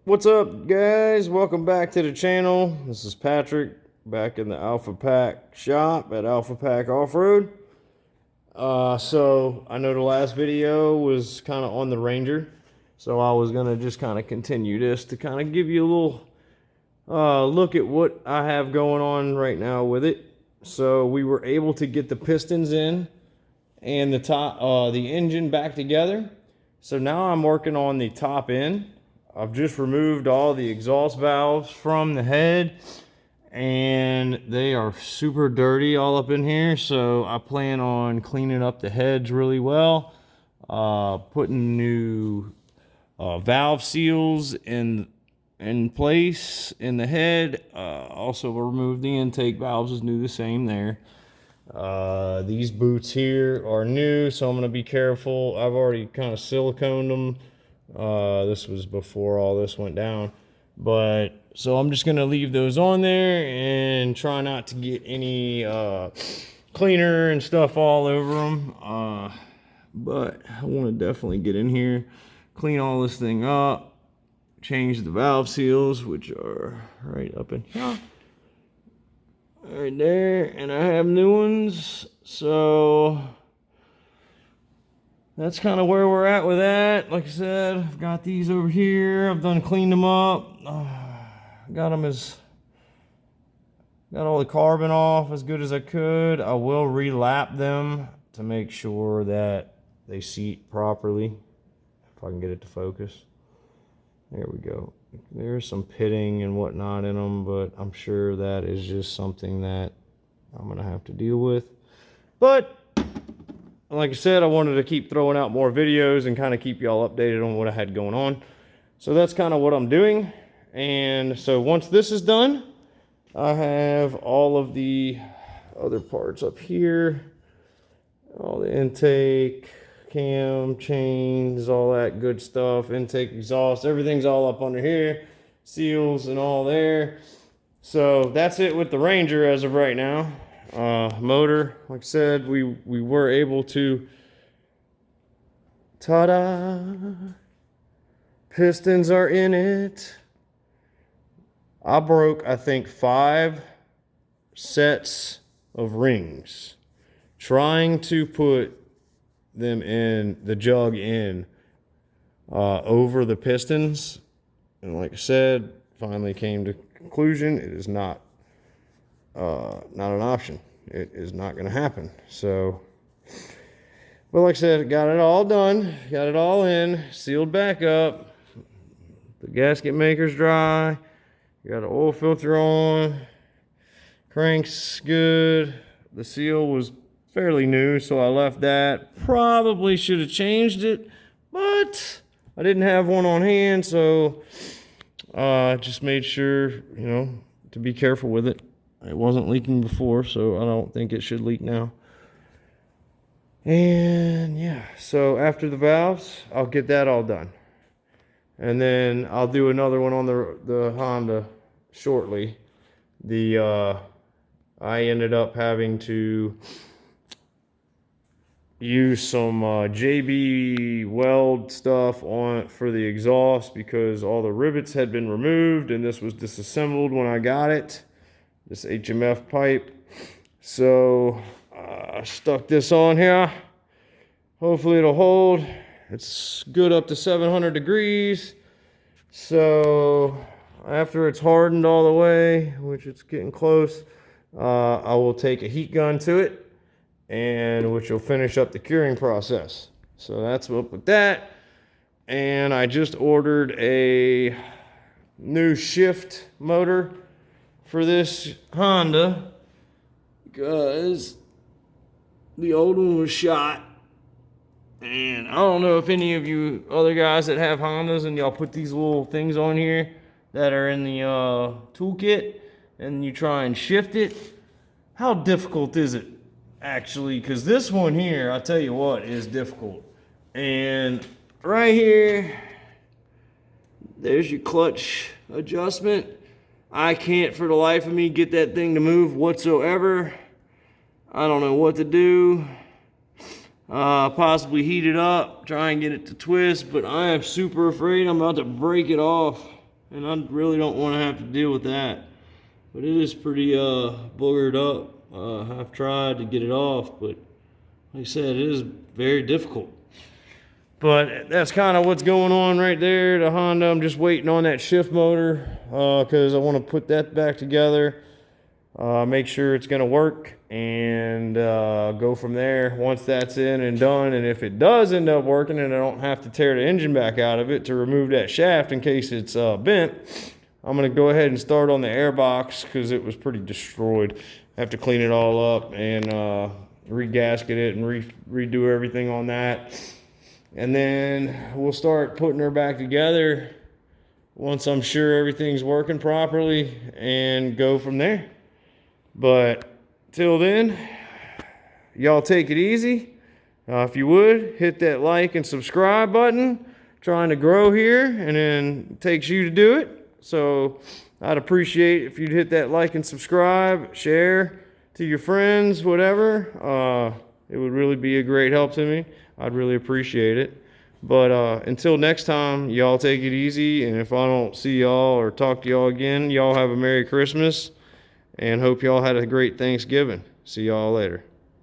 What's up, guys? Welcome back to the channel. This is Patrick back in the Alpha Pack shop at Alpha Pack Off-Road. So I know the last video was kind of on the Ranger, so I was gonna just kind of continue this to kind of give you a little look at what I have going on right now with it. So we were able to get the pistons in and the engine back together. So now I'm working on the top end. I've just removed all the exhaust valves from the head and they are super dirty all up in here. So I plan on cleaning up the heads really well, putting new valve seals in place in the head. Also remove the intake valves, is do the same there. These boots here are new, so I'm going to be careful. I've already kind of siliconed them. This was before all this went down, but so I'm just going to leave those on there and try not to get any cleaner and stuff all over them. But I want to definitely get in here, clean all this thing up, change the valve seals, which are right up in here. Right there, and I have new ones, so that's kind of where we're at with that. Like I said, I've got these over here. I've done cleaned them up. Got all the carbon off as good as I could. I will relap them to make sure that they seat properly. If I can get it to focus. There we go. There's some pitting and whatnot in them, but I'm sure that is just something that I'm going to have to deal with. But like I said, I wanted to keep throwing out more videos and kind of keep y'all updated on what I had going on. So that's kind of what I'm doing. And so once this is done, I have all of the other parts up here, all the intake, cam, chains, all that good stuff, intake, exhaust, everything's all up under here, seals and all there. So that's it with the Ranger as of right now. Motor, like I said, we were able to, ta-da, pistons are in it. I broke, I think, 5 sets of rings trying to put them in the jug over the pistons, and like I said, finally came to conclusion it is not an option. It is not going to happen. So, but like I said, got it all done, got it all in, sealed back up, the gasket maker's dry, got an oil filter on, crank's good, the seal was fairly new, so I left that. Probably should have changed it, but I didn't have one on hand, so just made sure, to be careful with it. It wasn't leaking before, so I don't think it should leak now. And yeah, so after the valves, I'll get that all done. And then I'll do another one on the Honda shortly. I ended up having to use some JB weld stuff for the exhaust because all the rivets had been removed and this was disassembled when I got it, this HMF pipe. So I stuck this on here. Hopefully it'll hold. It's good up to 700 degrees. So after it's hardened all the way, which it's getting close, I will take a heat gun to it, and which will finish up the curing process. So that's up with that. And I just ordered a new shift motor for this Honda because the old one was shot. And I don't know if any of you other guys that have Hondas and y'all put these little things on here that are in the toolkit and you try and shift it. How difficult is it? Actually, because this one here, I tell you what, is difficult. And right here, there's your clutch adjustment. I can't for the life of me get that thing to move whatsoever. I don't know what to do. Possibly heat it up, try and get it to twist, but I am super afraid I'm about to break it off. and I really don't want to have to deal with that. But it is pretty boogered up. I've tried to get it off, but like I said, it is very difficult. But that's kind of what's going on right there. The Honda, I'm just waiting on that shift motor because I want to put that back together, make sure it's going to work, and go from there once that's in and done. And if it does end up working and I don't have to tear the engine back out of it to remove that shaft in case it's bent, I'm going to go ahead and start on the air box because it was pretty destroyed. I have to clean it all up and re-gasket it and redo everything on that. And then we'll start putting her back together once I'm sure everything's working properly and go from there. But till then, y'all take it easy. If you would, hit that like and subscribe button. Trying to grow here, and then it takes you to do it. So I'd appreciate if you'd hit that like and subscribe, share to your friends, whatever. It would really be a great help to me. I'd really appreciate it. But until next time, y'all take it easy. And if I don't see y'all or talk to y'all again, y'all have a Merry Christmas. And hope y'all had a great Thanksgiving. See y'all later.